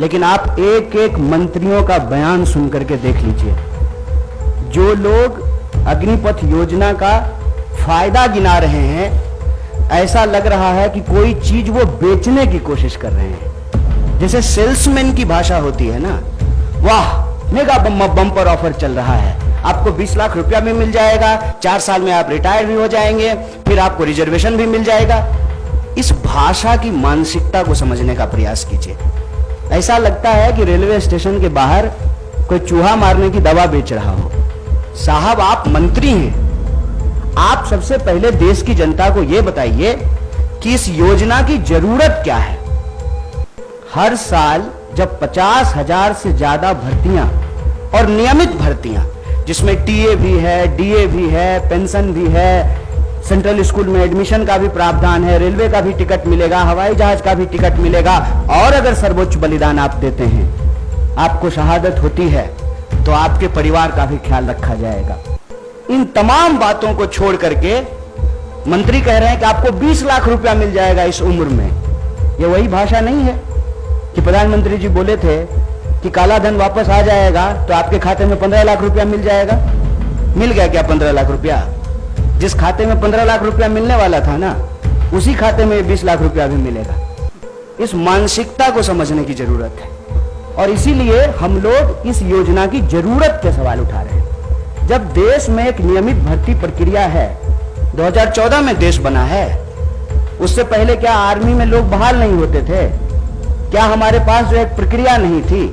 लेकिन आप एक एक मंत्रियों का बयान सुन करके देख लीजिए। जो लोग अग्निपथ योजना का फायदा गिना रहे हैं, ऐसा लग रहा है कि कोई चीज वो बेचने की कोशिश कर रहे हैं। जैसे सेल्समैन की भाषा होती है ना, वाह मेगा बम्पर ऑफर चल रहा है, आपको 20 लाख रुपया भी मिल जाएगा, 4 साल में आप रिटायर भी हो जाएंगे, फिर आपको रिजर्वेशन भी मिल जाएगा। इस भाषा की मानसिकता को समझने का प्रयास कीजिए। ऐसा लगता है कि रेलवे स्टेशन के बाहर कोई चूहा मारने की दवा बेच रहा हो। साहब, आप मंत्री हैं, आप सबसे पहले देश की जनता को यह बताइए कि इस योजना की जरूरत क्या है। हर साल जब 50,000 से ज्यादा भर्तियां और नियमित भर्तियां, जिसमें टीए भी है, डीए भी है, पेंशन भी है, सेंट्रल स्कूल में एडमिशन का भी प्रावधान है, रेलवे का भी टिकट मिलेगा, हवाई जहाज का भी टिकट मिलेगा, और अगर सर्वोच्च बलिदान आप देते हैं, आपको शहादत होती है, तो आपके परिवार का भी ख्याल रखा जाएगा। इन तमाम बातों को छोड़ करके मंत्री कह रहे हैं कि आपको 20 लाख रुपया मिल जाएगा इस उम्र में। यह वही भाषा नहीं है कि प्रधानमंत्री जी बोले थे कि काला धन वापस आ जाएगा तो आपके खाते में 15 लाख रुपया मिल जाएगा। मिल गया क्या 15 लाख रुपया? जिस खाते में 15 लाख रुपया मिलने वाला था ना, उसी खाते में 20 लाख रुपया भी मिलेगा। इस मानसिकता को समझने की जरूरत है, और इसीलिए हम लोग इस योजना की जरूरत के सवाल उठा रहे हैं। जब देश में एक नियमित भर्ती प्रक्रिया है, 2014 में देश बना है, उससे पहले क्या आर्मी में लोग बहाल नहीं होते थे? क्या हमारे पास जो एक प्रक्रिया नहीं थी,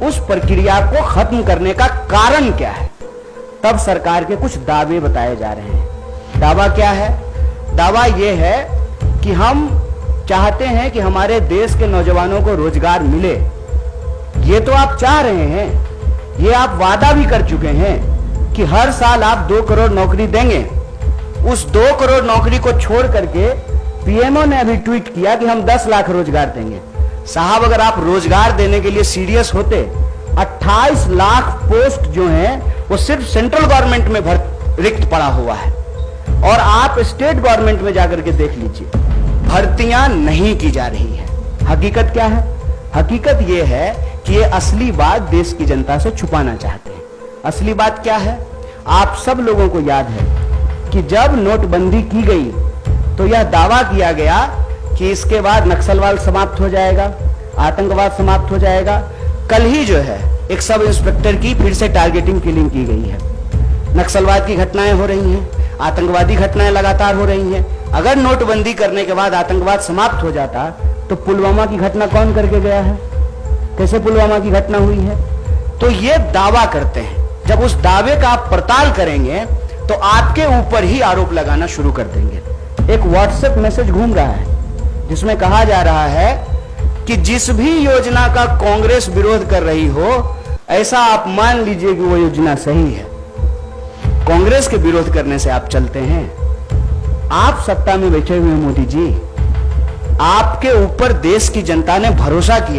उस प्रक्रिया को खत्म करने का कारण क्या है? तब सरकार के कुछ दावे बताए जा रहे हैं। दावा क्या है? दावा यह है कि हम चाहते हैं कि हमारे देश के नौजवानों को रोजगार मिले। ये तो आप चाह रहे हैं, ये आप वादा भी कर चुके हैं कि हर साल आप 2 करोड़ नौकरी देंगे। उस 2 करोड़ नौकरी को छोड़ करके पीएमओ ने अभी ट्वीट किया कि हम 10 लाख रोजगार देंगे। साहब, अगर आप रोजगार देने के लिए सीरियस होते, 28 लाख पोस्ट जो हैं वो सिर्फ सेंट्रल गवर्नमेंट में रिक्त पड़ा हुआ है, और आप स्टेट गवर्नमेंट में जाकर के देख लीजिए, भर्तियां नहीं की जा रही है। हकीकत क्या है? हकीकत यह है कि ये असली बात देश की जनता से छुपाना चाहते हैं। असली बात क्या है? आप सब लोगों को याद है कि जब नोटबंदी की गई तो यह दावा किया गया कि इसके बाद नक्सलवाद समाप्त हो जाएगा, आतंकवाद समाप्त हो जाएगा। कल ही जो है एक सब इंस्पेक्टर की फिर से टारगेटिंग किलिंग की गई है। नक्सलवाद की घटनाएं हो रही हैं, आतंकवादी घटनाएं लगातार हो रही हैं। अगर नोटबंदी करने के बाद आतंकवाद समाप्त हो जाता तो पुलवामा की घटना कौन करके गया है? कैसे पुलवामा की घटना हुई है? तो ये दावा करते हैं। जब उस दावे का आप पड़ताल करेंगे तो आपके ऊपर ही आरोप लगाना शुरू कर देंगे। एक व्हाट्सएप मैसेज घूम रहा है जिसमें कहा जा रहा है कि जिस भी योजना का कांग्रेस विरोध कर रही हो, ऐसा आप मान लीजिए कि वो योजना सही है। कांग्रेस के विरोध करने से आप चलते हैं? आप सत्ता में बैठे हुए मोदी जी, आपके ऊपर देश की जनता ने भरोसा किया।